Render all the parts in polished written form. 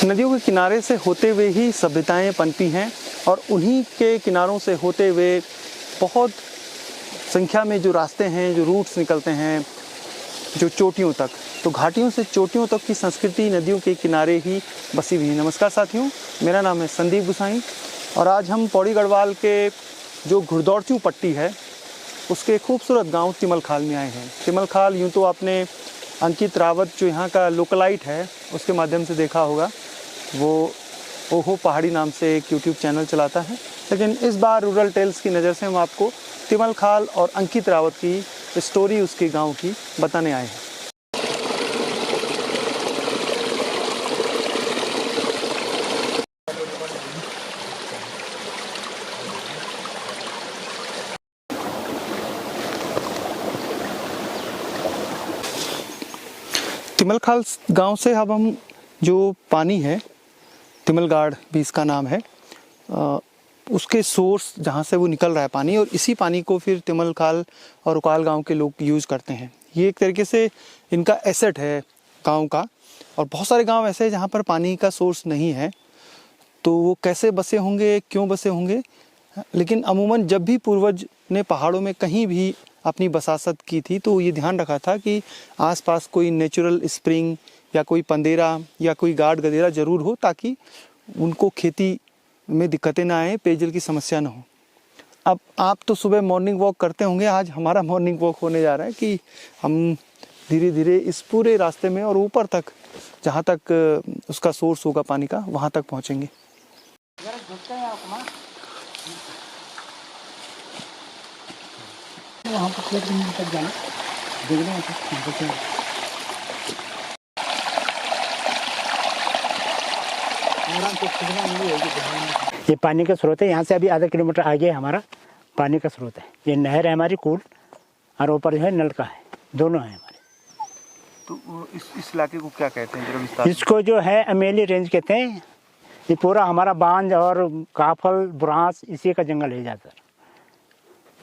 नदियों के किनारे से होते हुए ही सभ्यताएं पनपी हैं और उन्हीं के किनारों से होते हुए बहुत संख्या में जो रास्ते हैं, जो रूट्स निकलते हैं, जो चोटियों तक, तो घाटियों से चोटियों तक की संस्कृति नदियों के किनारे ही बसी हुई है। नमस्कार साथियों, मेरा नाम है संदीप गुसाई और आज हम पौड़ी गढ़वाल के जो घुड़दौड़चू पट्टी है उसके खूबसूरत गांव तिमलखाल में आए हैं। तिमलखाल यूँ तो आपने अंकित रावत जो यहाँ का लोकलाइट है उसके माध्यम से देखा होगा, वो ओहो पहाड़ी नाम से एक यूट्यूब चैनल चलाता है, लेकिन इस बार रूरल टेल्स की नज़र से हम आपको तिमलखाल और अंकित रावत की स्टोरी उसके गांव की बताने आए हैं। तिमलखाल गांव से अब हम जो पानी है, तिमलगाड़ भी इसका नाम है, उसके सोर्स जहाँ से वो निकल रहा है पानी, और इसी पानी को फिर तिमलखाल और उकाल गांव के लोग यूज़ करते हैं। ये एक तरीके से इनका एसेट है गांव का। और बहुत सारे गांव ऐसे हैं जहाँ पर पानी का सोर्स नहीं है, तो वो कैसे बसे होंगे, क्यों बसे होंगे, लेकिन अमूमन जब भी पूर्वज ने पहाड़ों में कहीं भी अपनी बसासत की थी तो ये ध्यान रखा था कि आसपास कोई नेचुरल स्प्रिंग या कोई पंदेरा या कोई गाड गदेरा ज़रूर हो, ताकि उनको खेती में दिक्कतें ना आए, पेयजल की समस्या ना हो। अब आप तो सुबह मॉर्निंग वॉक करते होंगे, आज हमारा मॉर्निंग वॉक होने जा रहा है कि हम धीरे धीरे इस पूरे रास्ते में और ऊपर तक जहाँ तक उसका सोर्स होगा पानी का, वहाँ तक पहुँचेंगे। वहाँ पर तक जाना देखना। ये पानी का स्रोत है, यहाँ से अभी आधा किलोमीटर आगे हमारा पानी का स्रोत है। ये नहर है हमारी कूल, और ऊपर जो है नलका है, दोनों है हमारे। तो इस इलाके को क्या कहते हैं जरा विस्तार? इसको जो है अमेली रेंज कहते हैं। ये पूरा हमारा बांज और काफल बुरांस इसी का जंगल है ज़्यादातर।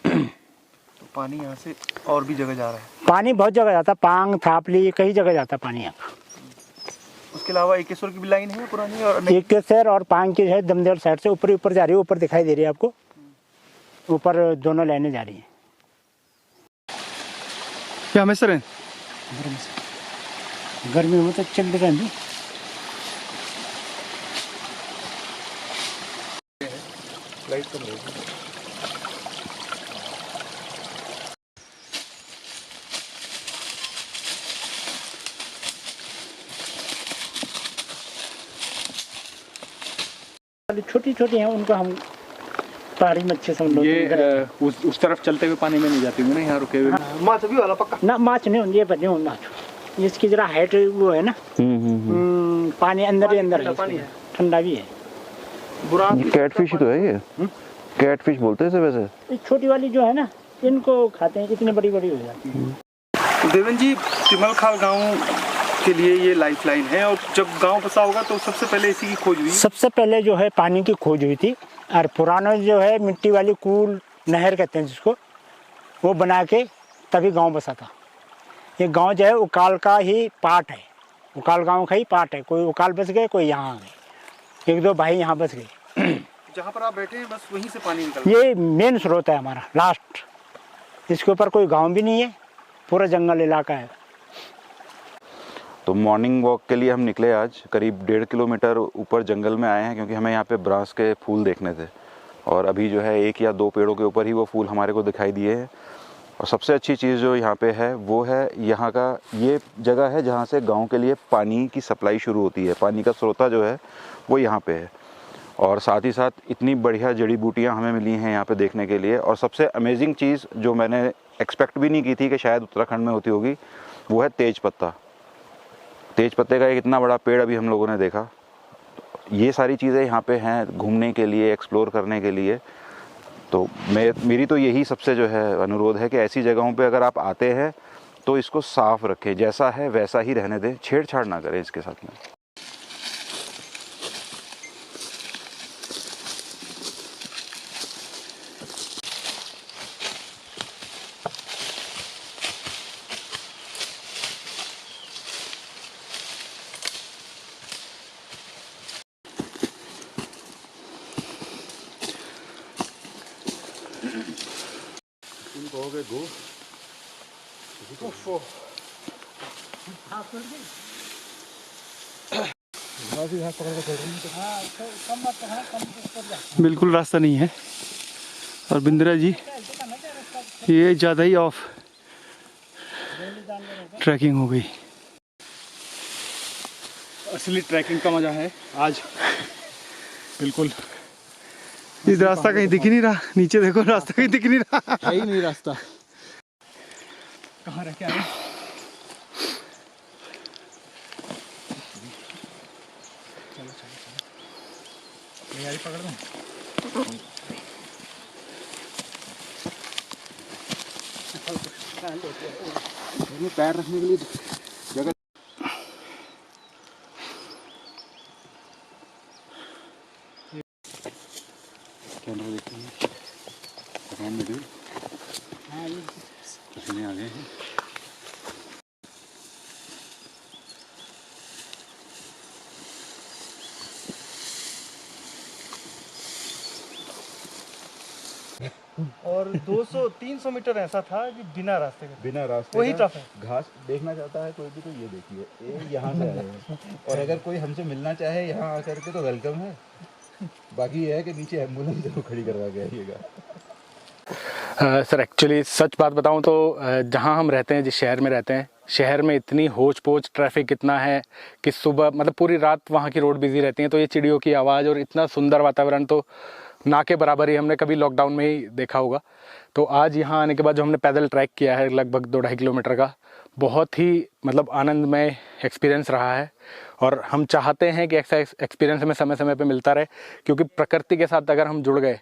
तो पानी यहाँ से और भी जगह जा रहा है? पानी बहुत जगह जाता है, पांग थापली कई जगह जाता है पानी यहाँ। उसके अलावा एकेश्वर की भी लाइन है पुरानी, और एकेश्वर और पांग की है दमदेव साइड से ऊपर ऊपर जा रही है, ऊपर दिखाई दे रही है आपको, ऊपर दोनों लाइनें जा रही हैं। क्या हमेशा रहें? गर्मी में तो चल रही है। लाइट कम रहेगी। छोटी छोटी हैं, उनको हम पहाड़ी मच्छी समझ लो। ये उस तरफ चलते हुए पानी में नहीं जाती हूँ ना, यहाँ रुके हुए। हाँ। माछ भी वाला पक्का ना, माछ नहीं होती, ये बने हो माछ। इसकी जरा हाइट वो है ना, पानी अंदर ही अंदर है, पानी है, ठंडा भी है। कैटफिश तो है ये, कैटफिश बोलते हैं इसे वैसे। छोटी वाली जो है ना, इनको खाते हैं, इतनी बड़ी बड़ी हो जाती है। देवन जी, तिमलखाल गांव के लिए ये लाइफलाइन है, और जब गांव बसा होगा तो सबसे पहले इसी की खोज हुई? सबसे पहले जो है पानी की खोज हुई थी, और पुराना जो है मिट्टी वाली कूल नहर कहते हैं जिसको, वो बना के तभी गांव बसा था। ये गांव जो है उकाल का ही पार्ट है, उकाल गांव का ही पार्ट है। कोई उकाल बस गए, कोई यहाँ आ गए, एक दो भाई यहाँ बस गए। जहाँ पर आप बैठे हैं बस वहीं से पानी निकलता है? ये मेन स्रोत है हमारा, लास्ट। इसके ऊपर कोई गांव भी नहीं है, पूरा जंगल इलाका है। तो मॉर्निंग वॉक के लिए हम निकले आज, करीब 1.5 किलोमीटर ऊपर जंगल में आए हैं, क्योंकि हमें यहाँ पे ब्रास के फूल देखने थे। और अभी जो है 1 या 2 पेड़ों के ऊपर ही वो फूल हमारे को दिखाई दिए हैं। और सबसे अच्छी चीज़ जो यहाँ पे है वो है यहाँ का, ये जगह है जहाँ से गांव के लिए पानी की सप्लाई शुरू होती है। पानी का स्रोता जो है वो यहाँ पे है, और साथ ही साथ इतनी बढ़िया जड़ी बूटियाँ हमें मिली हैं यहाँ पे देखने के लिए। और सबसे अमेजिंग चीज़ जो मैंने एक्सपेक्ट भी नहीं की थी कि शायद उत्तराखंड में होती होगी, वो है तेज पत्ता। तेज पत्ते का एक इतना बड़ा पेड़ अभी हम लोगों ने देखा। ये सारी चीज़ें यहाँ पे हैं घूमने के लिए, एक्सप्लोर करने के लिए। तो मेरी तो यही सबसे जो है अनुरोध है कि ऐसी जगहों पे अगर आप आते हैं तो इसको साफ रखें, जैसा है वैसा ही रहने दें, छेड़छाड़ ना करें इसके साथ में। कहोगे गो बिल्कुल रास्ता नहीं है। और बिंद्रा जी ये ज़्यादा ही ऑफ ट्रैकिंग हो गई। असली ट्रैकिंग का मजा है आज। बिल्कुल इस रास्ता कहीं दिख ही नहीं रहा। नीचे देखो रास्ता कहीं दिख नहीं रहा। है ही नहीं रास्ता। कहाँ रह के आए? चलो चलो चलो, मैं यारी पकड़ दूँ। पैर रखने के लिए जगह। कैमरा देखते हैं। भगवान में पसीने आ गए हैं। और 200-300 मीटर ऐसा था कि बिना रास्ते के, बिना रास्ते वही का टफ है। घास देखना चाहता है कोई भी तो ये देखिए, ये यहाँ से आए हैं। और अगर कोई हमसे मिलना चाहे यहाँ आकर के तो वेलकम है। बाकी ये है कि नीचे एम्बुलेंस जरूर खड़ी करवा के आइएगा। सर एक्चुअली सच बात बताऊं तो जहां हम रहते हैं, जिस शहर में रहते हैं, शहर में इतनी होच पोच ट्रैफिक कितना है कि सुबह मतलब पूरी रात वहां की रोड बिजी रहती है। तो ये चिड़ियों की आवाज़ और इतना सुंदर वातावरण तो ना के बराबर ही हमने कभी लॉकडाउन में ही देखा होगा। तो आज यहाँ आने के बाद जो हमने पैदल ट्रैक किया है लगभग 2-2.5 किलोमीटर का, बहुत ही मतलब आनंदमय एक्सपीरियंस रहा है। और हम चाहते हैं कि ऐसा एक्सपीरियंस हमें समय समय पे मिलता रहे, क्योंकि प्रकृति के साथ अगर हम जुड़ गए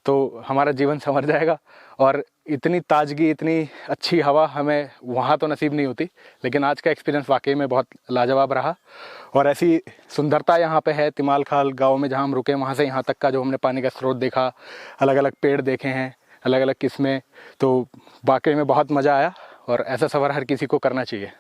तो हमारा जीवन संवर जाएगा। और इतनी ताजगी, इतनी अच्छी हवा हमें वहाँ तो नसीब नहीं होती, लेकिन आज का एक्सपीरियंस वाकई में बहुत लाजवाब रहा। और ऐसी सुंदरता यहाँ पे है तिमाल खाल गांव में जहाँ हम रुके, वहाँ से यहाँ तक का जो हमने पानी का स्रोत देखा, अलग अलग पेड़ देखे हैं, अलग अलग किस्में, तो वाकई में बहुत मज़ा आया। और ऐसा सफ़र हर किसी को करना चाहिए।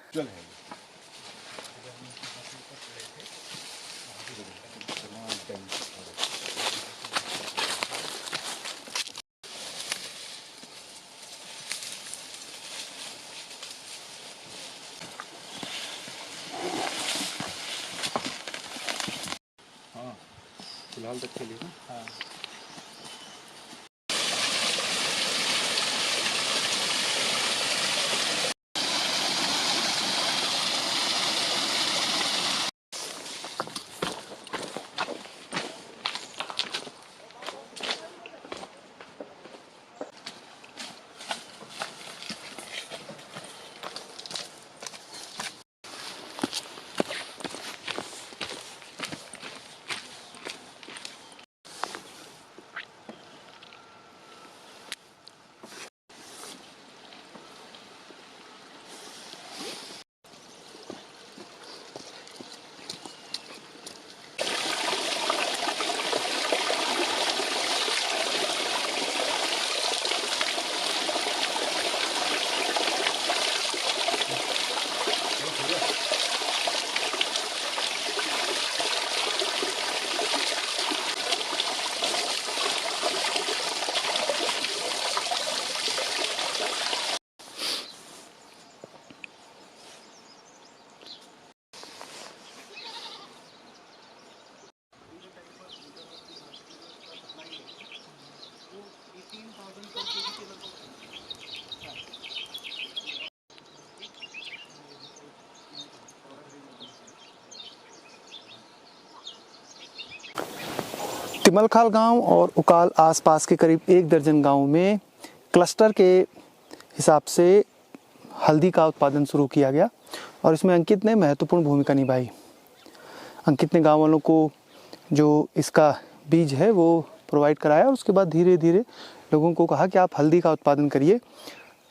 फिलहाल तक के लिए ना। हाँ। तिमलखाल गांव और उकाल आसपास के करीब 1 दर्जन गांव में क्लस्टर के हिसाब से हल्दी का उत्पादन शुरू किया गया और इसमें अंकित ने महत्वपूर्ण भूमिका निभाई। अंकित ने गांव वालों को जो इसका बीज है वो प्रोवाइड कराया और उसके बाद धीरे धीरे लोगों को कहा कि आप हल्दी का उत्पादन करिए,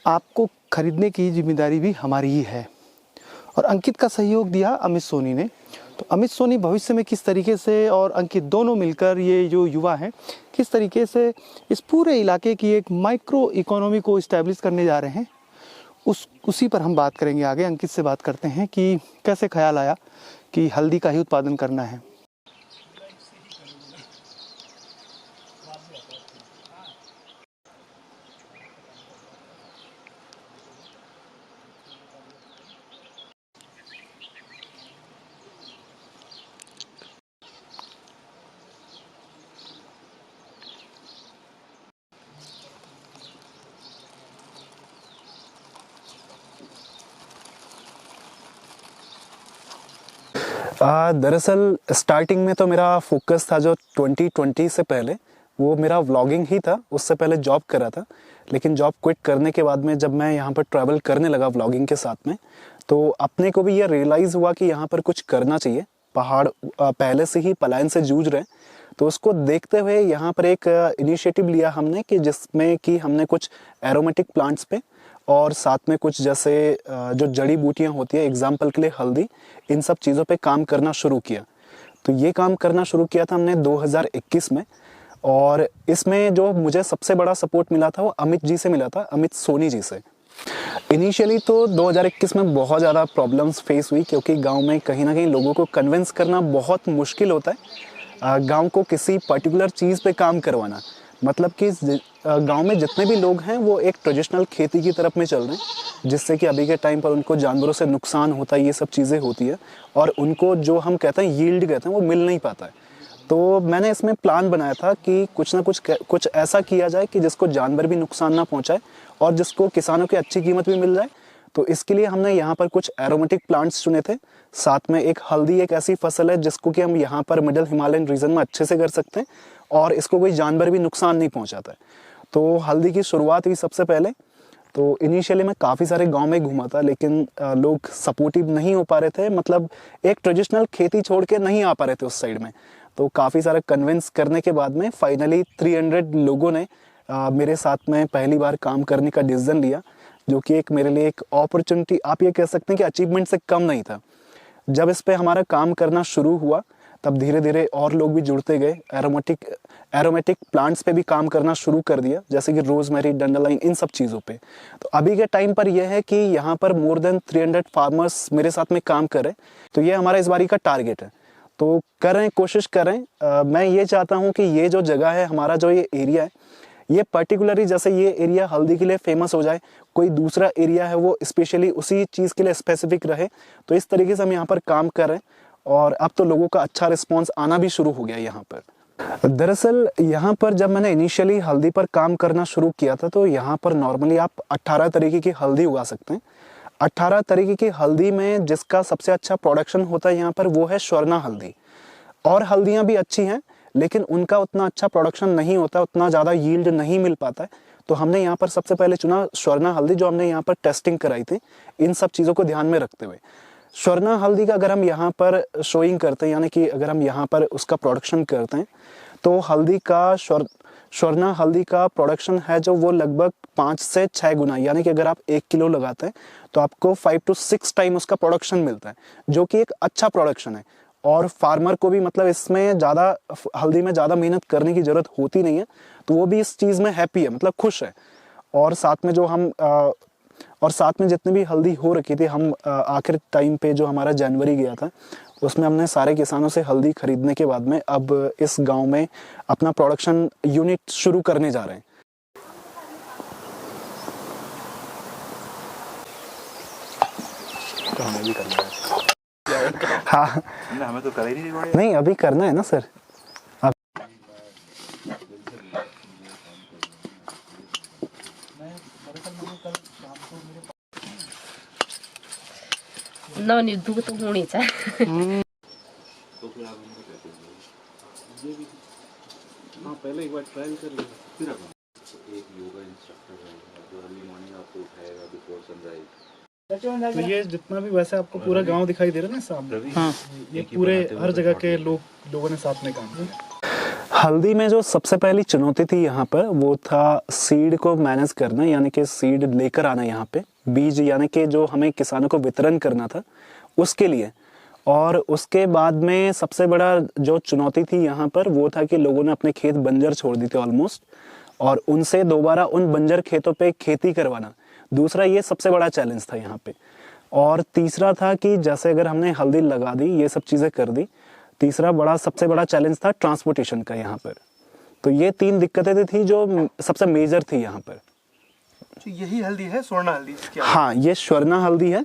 आपको खरीदने की जिम्मेदारी भी हमारी ही है। और अंकित का सहयोग दिया अमित सोनी ने। तो अमित सोनी भविष्य में किस तरीके से और अंकित दोनों मिलकर, ये जो युवा हैं, किस तरीके से इस पूरे इलाके की एक माइक्रो इकोनॉमी को इस्टेब्लिश करने जा रहे हैं, उसी पर हम बात करेंगे आगे। अंकित से बात करते हैं कि कैसे ख्याल आया कि हल्दी का ही उत्पादन करना है। दरअसल स्टार्टिंग में तो मेरा फोकस था जो 2020 से पहले वो मेरा व्लॉगिंग ही था। उससे पहले जॉब कर रहा था, लेकिन जॉब क्विट करने के बाद में जब मैं यहाँ पर ट्रैवल करने लगा व्लॉगिंग के साथ में, तो अपने को भी ये रियलाइज़ हुआ कि यहाँ पर कुछ करना चाहिए। पहाड़ पहले से ही पलायन से जूझ रहे हैं, तो उसको देखते हुए यहाँ पर एक इनिशिएटिव लिया हमने कि जिसमें कि हमने कुछ एरोमेटिक प्लांट्स पे और साथ में कुछ जैसे जो जड़ी बूटियाँ होती है, एग्जाम्पल के लिए हल्दी, इन सब चीज़ों पे काम करना शुरू किया। तो ये काम करना शुरू किया था हमने 2021 में, और इसमें जो मुझे सबसे बड़ा सपोर्ट मिला था वो अमित जी से मिला था, अमित सोनी जी से। इनिशियली तो 2021 में बहुत ज़्यादा प्रॉब्लम्स फेस हुई, क्योंकि गांव में कहीं ना कहीं लोगों को कन्विंस करना बहुत मुश्किल होता है गांव को किसी पर्टिकुलर चीज़ पे काम करवाना। मतलब कि गांव में जितने भी लोग हैं वो एक ट्रेडिशनल खेती की तरफ में चल रहे हैं, जिससे कि अभी के टाइम पर उनको जानवरों से नुकसान होता है, ये सब चीज़ें होती है, और उनको जो हम कहते हैं यील्ड कहते हैं वो मिल नहीं पाता है। तो मैंने इसमें प्लान बनाया था कि कुछ ना कुछ ऐसा किया जाए कि जिसको जानवर भी नुकसान ना पहुंचाए और जिसको किसानों की अच्छी कीमत भी मिल जाए। तो इसके लिए हमने यहाँ पर कुछ एरोमेटिक प्लांट्स चुने थे। साथ में एक हल्दी एक ऐसी फसल है जिसको कि हम यहाँ पर मिडिल हिमालयन रीजन में अच्छे से कर सकते हैं और इसको कोई जानवर भी नुकसान नहीं पहुँचाता है। तो हल्दी की शुरुआत हुई सबसे पहले। तो इनिशियली मैं काफ़ी सारे गांव में घूमा था, लेकिन लोग सपोर्टिव नहीं हो पा रहे थे। मतलब एक ट्रेडिशनल खेती छोड़ के नहीं आ पा रहे थे उस साइड में। तो काफ़ी सारा कन्विंस करने के बाद में फाइनली 300 लोगों ने मेरे साथ में पहली बार काम करने का डिसीजन लिया, जो कि एक मेरे लिए एक अपॉर्चुनिटी, आप ये कह सकते हैं कि अचीवमेंट से कम नहीं था। जब इस पे हमारा काम करना शुरू हुआ तब धीरे धीरे और लोग भी जुड़ते गए। एरोमेटिक प्लांट्स पे भी काम करना शुरू कर दिया, जैसे कि रोजमेरी, डंडालाइन, इन सब चीज़ों पे। तो अभी के टाइम पर यह है कि यहाँ पर मोर देन 300 फार्मर्स मेरे साथ में काम कर रहे हैं। तो ये हमारा इस बारी का टारगेट है। तो कर रहे हैं, कोशिश कर रहे हैं। मैं ये चाहता हूँ कि ये जो जगह है, हमारा जो ये एरिया है, ये पर्टिकुलरली जैसे ये एरिया हल्दी के लिए फेमस हो जाए, कोई दूसरा एरिया है वो स्पेशली उसी चीज़ के लिए स्पेसिफिक रहे। तो इस तरीके से हम यहाँ पर काम कर रहे हैं और अब तो लोगों का अच्छा रिस्पॉन्स आना भी शुरू हो गया यहाँ पर। दरअसल यहाँ पर जब मैंने इनिशियली हल्दी पर काम करना शुरू किया था, तो यहाँ पर नॉर्मली आप 18 तरीके की हल्दी उगा सकते हैं। 18 तरीके की हल्दी में जिसका सबसे अच्छा प्रोडक्शन होता है यहाँ पर वो है स्वर्णा हल्दी। और हल्दियाँ भी अच्छी हैं, लेकिन उनका उतना अच्छा प्रोडक्शन नहीं होता, उतना ज़्यादा यील्ड नहीं मिल पाता है। तो हमने यहाँ पर सबसे पहले चुना स्वर्णा हल्दी, जो हमने यहाँ पर टेस्टिंग कराई थी इन सब चीज़ों को ध्यान में रखते हुए। स्वर्णा हल्दी का अगर हम यहाँ पर शोइंग करते हैं, यानी कि अगर हम यहाँ पर उसका प्रोडक्शन करते हैं, तो हल्दी का स्वर्णा हल्दी का प्रोडक्शन है जो वो लगभग 5 से 6 गुना, यानी कि अगर आप 1 किलो लगाते हैं तो आपको 5 to 6 टाइम उसका प्रोडक्शन मिलता है, जो कि एक अच्छा प्रोडक्शन है। और फार्मर को भी मतलब इसमें ज़्यादा हल्दी में ज़्यादा मेहनत करने की ज़रूरत होती नहीं है, तो वो भी इस चीज़ में हैप्पी है, मतलब खुश है। और साथ में जो हम और साथ में जितनी भी हल्दी हो रखी थी, हम आखिर टाइम पे जो हमारा जनवरी गया था उसमें हमने सारे किसानों से हल्दी खरीदने के बाद में अब इस गांव में अपना प्रोडक्शन यूनिट शुरू करने जा रहे हैं। तो हमें भी करना है। हाँ, हमें तो कर ही नहीं, नहीं अभी करना है ना सर। नहीं दूध तो होनी चाहिए। पहले एक बार ट्रायल कर लो, फिर एक योगा इंस्ट्रक्टर है जो अर्ली मॉर्निंग आपको उठाएगा बिफोर सनराइज। तो ये जितना भी वैसे आपको पूरा गांव दिखाई दे रहा है ना सामने, हाँ, ये पूरे हर जगह के लोगों ने साथ में काम किया। हल्दी में जो सबसे पहली चुनौती थी यहाँ पर वो था सीड को मैनेज करना, यानी कि सीड लेकर आना यहाँ पे, बीज यानी कि जो हमें किसानों को वितरण करना था उसके लिए। और उसके बाद में सबसे बड़ा जो चुनौती थी यहाँ पर वो था कि लोगों ने अपने खेत बंजर छोड़ दी थे ऑलमोस्ट, और उनसे दोबारा उन बंजर खेतों पे खेती करवाना। दूसरा ये सबसे बड़ा चैलेंज था यहाँ पे। और तीसरा था कि जैसे अगर हमने हल्दी लगा दी, ये सब चीज़ें कर दी, तीसरा सबसे बड़ा चैलेंज था ट्रांसपोर्टेशन का यहाँ पर। तो ये 3 दिक्कतें थी जो सबसे मेजर थी यहाँ पर। तो यही हल्दी है स्वर्णा हल्दी? हाँ, ये स्वर्णा हल्दी है।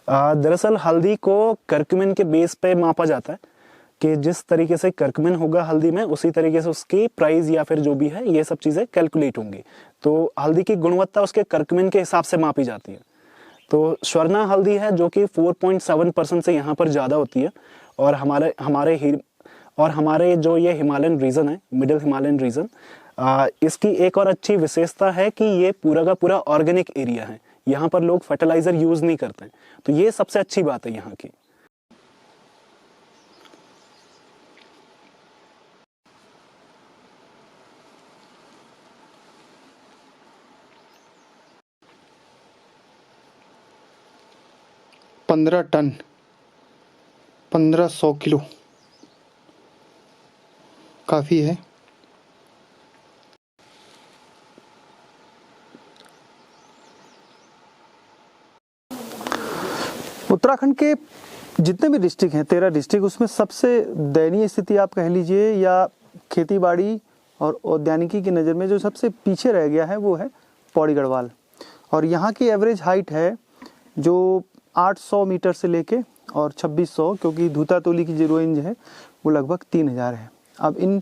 दरअसल हल्दी को कर्क्यूमिन के बेस पे मापा जाता है कि जिस तरीके से कर्क्यूमिन होगा हल्दी में, उसी तरीके से उसकी प्राइस या फिर जो भी है ये सब चीज़ें कैलकुलेट होंगी। तो हल्दी की गुणवत्ता उसके कर्क्यूमिन के हिसाब से मापी जाती है। तो स्वर्णा हल्दी है जो कि 4.7% से यहाँ पर ज़्यादा होती है, और हमारे जो ये हिमालयन रीजन है, मिडिल हिमालयन रीजन, इसकी एक और अच्छी विशेषता है कि ये पूरा का पूरा ऑर्गेनिक एरिया है। यहाँ पर लोग फर्टिलाइजर यूज नहीं करते हैं, तो ये सबसे अच्छी बात है यहाँ की। पंद्रह टन 1500 किलो काफ़ी है। उत्तराखंड के जितने भी डिस्ट्रिक्ट हैं, 13 डिस्ट्रिक्ट, उसमें सबसे दयनीय स्थिति आप कह लीजिए या खेतीबाड़ी और औद्यानिकी की नज़र में जो सबसे पीछे रह गया है वो है पौड़ी गढ़वाल। और यहाँ की एवरेज हाइट है जो 800 मीटर से लेके और 2600, क्योंकि धूतातोली की जो रेंज है वो लगभग 3000 है। अब इन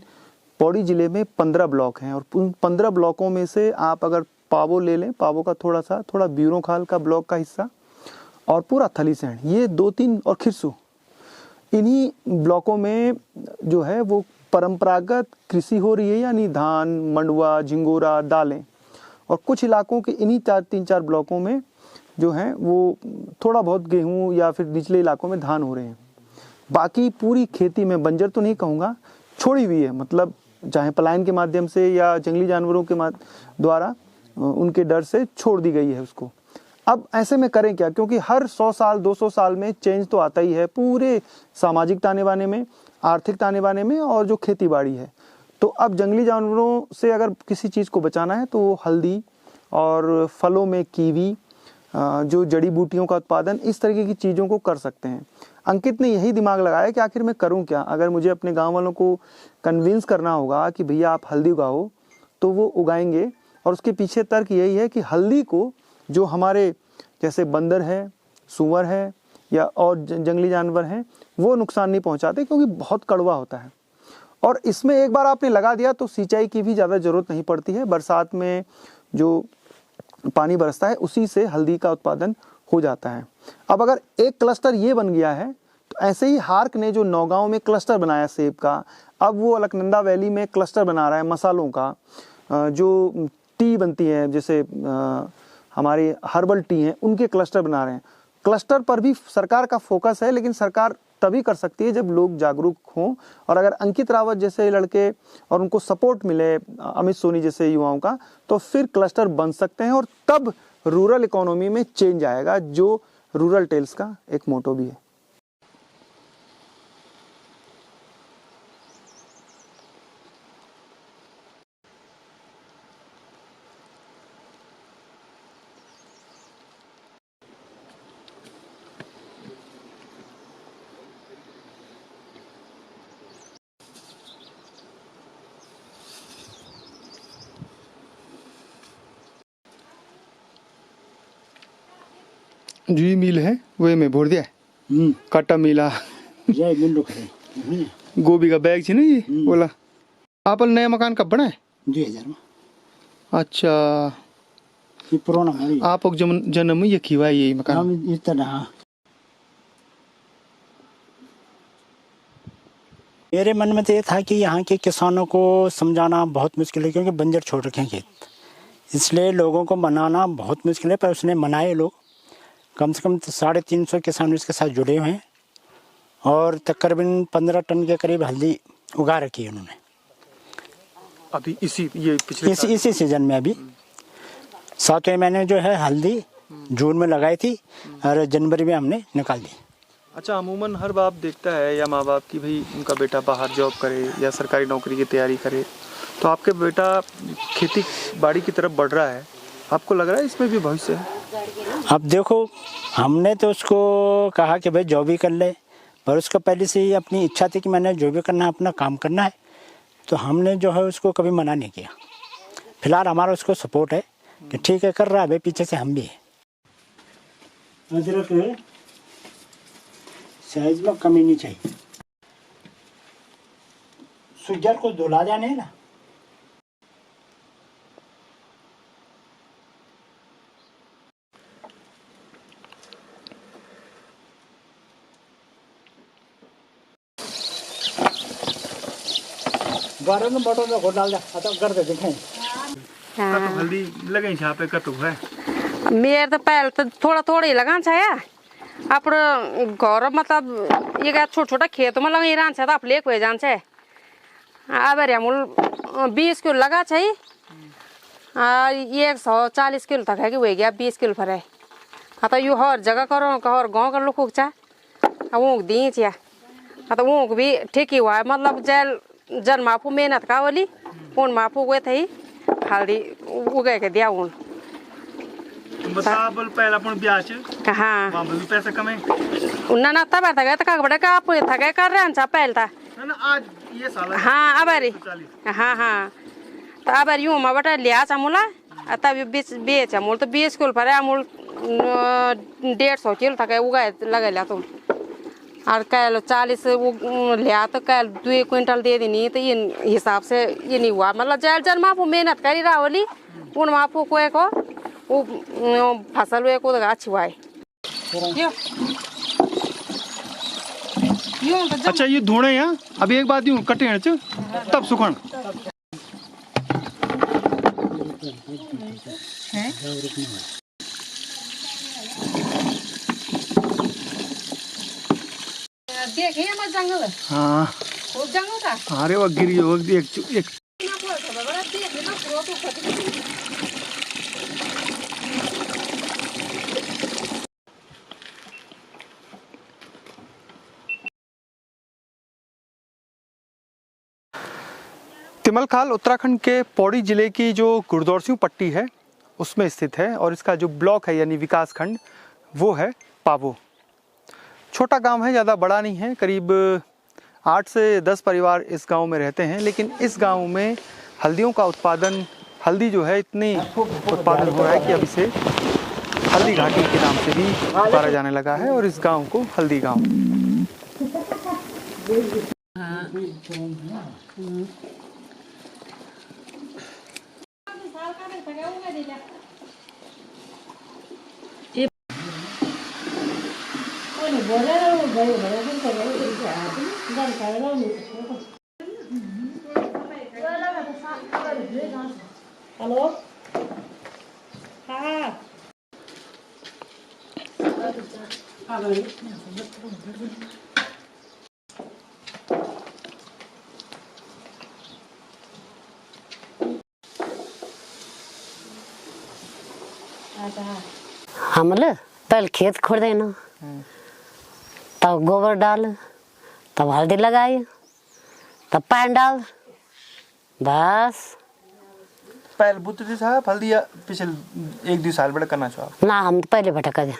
पौड़ी ज़िले में 15 ब्लॉक हैं और उन 15 ब्लॉकों में से आप अगर पावो ले लें, पावो का थोड़ा ब्यूरो खाल का ब्लॉक का हिस्सा और पूरा थलीसैंण, ये 2-3 और खिरसू, इन्हीं ब्लॉकों में जो है वो परंपरागत कृषि हो रही है, यानी धान, मंडुआ, झिंगोरा, दालें। और कुछ इलाकों के इन्हीं 3-4 ब्लॉकों में जो है वो थोड़ा बहुत गेहूं या फिर निचले इलाकों में धान हो रहे हैं। बाकी पूरी खेती में बंजर तो नहीं कहूँगा, छोड़ी हुई है, मतलब चाहे पलायन के माध्यम से या जंगली जानवरों के द्वारा उनके डर से छोड़ दी गई है उसको। अब ऐसे में करें क्या, क्योंकि हर 100 साल 200 साल में चेंज तो आता ही है पूरे सामाजिक ताने बाने में, आर्थिक ताने बाने में और जो खेती बाड़ी है। तो अब जंगली जानवरों से अगर किसी चीज़ को बचाना है तो वो हल्दी और फलों में कीवी, जो जड़ी बूटियों का उत्पादन, इस तरीके की चीज़ों को कर सकते हैं। अंकित ने यही दिमाग लगाया कि आखिर मैं करूं क्या, अगर मुझे अपने गांव वालों को कन्विंस करना होगा कि भैया आप हल्दी उगाओ, तो वो उगाएंगे। और उसके पीछे तर्क यही है कि हल्दी को जो हमारे जैसे बंदर है, सूअर है या और जंगली जानवर हैं, वो नुकसान नहीं पहुंचाते, क्योंकि बहुत कड़वा होता है। और इसमें एक बार आपने लगा दिया तो सिंचाई की भी ज़्यादा ज़रूरत नहीं पड़ती है। बरसात में जो पानी बरसता है उसी से हल्दी का उत्पादन हो जाता है। अब अगर एक क्लस्टर ये बन गया है, तो ऐसे ही हार्क ने जो नौगांव में क्लस्टर बनाया सेब का, अब वो अलकनंदा वैली में क्लस्टर बना रहा है मसालों का। जो टी बनती है, जैसे हमारी हर्बल टी हैं, उनके क्लस्टर बना रहे हैं। क्लस्टर पर भी सरकार का फोकस है, लेकिन सरकार तभी कर सकती है जब लोग जागरूक हों। और अगर अंकित रावत जैसे लड़के और उनको सपोर्ट मिले, अमित सोनी जैसे युवाओं का, तो फिर क्लस्टर बन सकते हैं और तब रूरल इकोनॉमी में चेंज आएगा, जो रूरल टेल्स का एक मोटो भी है। जी मिल है वे में भोर दिया काटा मिला गोभी का बैग ना ये बोला। आप नया मकान कब बना है? 2000 में। अच्छा, ये पुराना है। आप जन्म में ये खिवा यही मकान? इस तरह मेरे मन में तो ये था कि यहाँ के किसानों को समझाना बहुत मुश्किल है, क्योंकि बंजर छोड़ रखे हैं खेत, इसलिए लोगों को मनाना बहुत मुश्किल है। पर उसने मनाए लोग, कम से कम 350 किसान इसके साथ जुड़े हुए हैं और तकरीबन 15 टन के करीब हल्दी उगा रखी है उन्होंने अभी इसी सीजन में। अभी 7वें महीने जो है हल्दी जून में लगाई थी और जनवरी में हमने निकाल दी। अच्छा, अमूमन हर बाप देखता है या माँ बाप की भाई उनका बेटा बाहर जॉब करे या सरकारी नौकरी की तैयारी करे, तो आपके बेटा खेती बाड़ी की तरफ बढ़ रहा है, आपको लग रहा है इसमें भी भविष्य है? अब देखो, हमने तो उसको कहा कि भाई जॉब ही कर ले, पर उसको पहले से ही अपनी इच्छा थी कि मैंने जो भी करना है अपना काम करना है, तो हमने जो है उसको कभी मना नहीं किया। फिलहाल हमारा उसको सपोर्ट है कि ठीक है कर रहा है भाई, पीछे से हम भी है। अदरक साइज में कमी नहीं चाहिए, सुजर को धुला जाने है ना। गरम में बटन में घोट डाल दे तो कर दे दिखाएं कतो हल्दी लगे छाप पे कतो है मेरे तो पहले तो थोड़ा थोड़ा ही लगा छाया अपने घर मतलब ये छोटा छोटा खेत में लगे रहन्छ त आफूले एक जान्छ अब मूल 20 किलो लगा छै 140 किलो तक है कि हो गया 20 किलो फरे तो यो हर जगह करो हर गाँव का लोग चा ऊँक दी चिया तो ऊँक भी ठीक ही हुआ मतलब जल माफू मेहनत का बोली उन माफू गए थे हल्दी उगे के दिया उन बताबल पहला अपन ब्याज हाँ वहां भी पैसे कमे उन्ना ना तब था का बड़ा का आप था कर रहे हैं पहले था ना आज ये साल हाँ अब अरे हाँ हाँ तो अब यूँ में बटा लिया चामूला तब बेच अमूल तो 20 किलो पर अमूल 150 किलो था उगा लगा लिया तुम और कल 40 लिया तो कल 2 क्विंटल दे देनी तो ये हिसाब से ये नहीं हुआ मतलब जल जल माफू मेहनत करी रहा होली उन माफू को वो फसल हुए को अच्छी हुआ है अच्छा ये धोने यहाँ अभी एक बात यूँ कटे हैं तब सुखन देखिए मत जंगल हाँ खूब जंगल था अरे वो गिरी हो एक तिमलखाल उत्तराखंड के पौड़ी जिले की जो गुरदौर पट्टी है उसमें स्थित है और इसका जो ब्लॉक है यानी विकास खंड वो है पावो। छोटा गांव है, ज़्यादा बड़ा नहीं है, करीब 8 से 10 परिवार इस गांव में रहते हैं। लेकिन इस गांव में हल्दियों का उत्पादन, हल्दी जो है इतनी उत्पादन हो रहा है कि अब इसे हल्दी घाटी के नाम से भी पुकारा जाने लगा है और इस गांव को हल्दी गांव। हेलो हाँ हमले पहले खेत खोद देना तब गोबर डाल तब हल्दी लगाई तब पानी डाल बस पहले बुतरी साहब हल्दी पिछले 1-2 साल बड़ा करना चाहो ना हम तो पहले भटका दे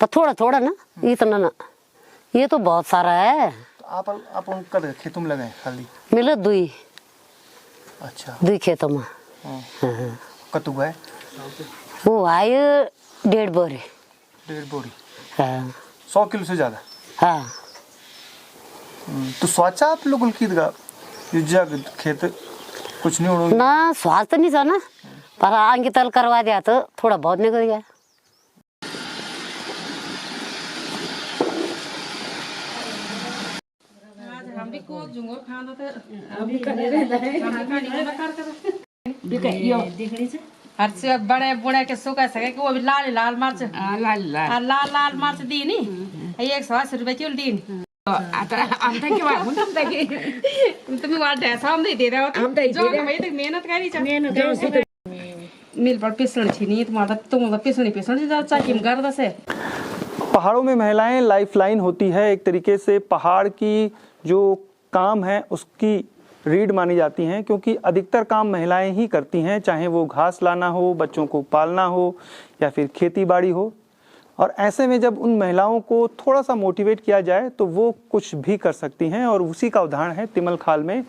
पर थोड़ा थोड़ा ना इतना ना ये तो बहुत सारा है तो आप कद खेतों में लगाए हल्दी मिले 2 अच्छा 2 खेतों में कतु है वो आए 1.5 बोरे 1.5 बोरी हाँ 100 किलो से ज़्यादा। हाँ तो सोचा आप लोग की जग खेत कुछ नहीं होना ना स्वाद तो नहीं था ना पर आगे तल करवा दिया तो थोड़ा बहुत निकल गया। हम भी को जुंगो खाना था अभी करे रहता है हर से बड़े बुढ़े के सुखा सके कि वो भी लाल लाल मिर्च लाल मिर्च दी नी 180 रुपये किलो दी तुम्ही वाट हम नहीं दे रहे हो भाई तक मेहनत करी मिल पर पिसण छी नहीं तुम पिसणी चाकी गर्द से। पहाड़ों में महिलाएं लाइफलाइन होती है, एक तरीके से पहाड़ की जो काम है उसकी रीढ़ मानी जाती हैं, क्योंकि अधिकतर काम महिलाएं ही करती हैं, चाहे वो घास लाना हो, बच्चों को पालना हो या फिर खेती बाड़ी हो। और ऐसे में जब उन महिलाओं को थोड़ा सा मोटिवेट किया जाए तो वो कुछ भी कर सकती हैं और उसी का उदाहरण है तिमलखाल में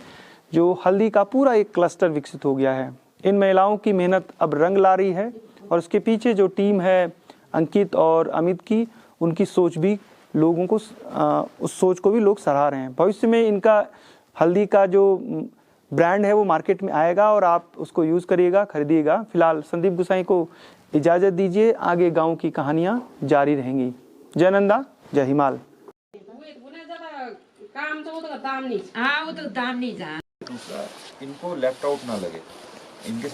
जो हल्दी का पूरा एक क्लस्टर विकसित हो गया है। इन महिलाओं की मेहनत अब रंग ला रही है और उसके पीछे जो टीम है अंकित और अमित की, उनकी सोच भी लोगों को उस सोच को भी लोग सराह रहे हैं। भविष्य में इनका हल्दी का जो ब्रांड है वो मार्केट में आएगा और आप उसको यूज़ करिएगा, खरीदिएगा। फिलहाल संदीप गुसाई को इजाज़त दीजिए, आगे गांव की कहानियां जारी रहेंगी। जय नंदा, जय हिमाल। काम तो दाम नहीं, हाँ वो तो दाम नहीं जा। दूसरा इनको लेफ्ट आउट ना लगे, इनके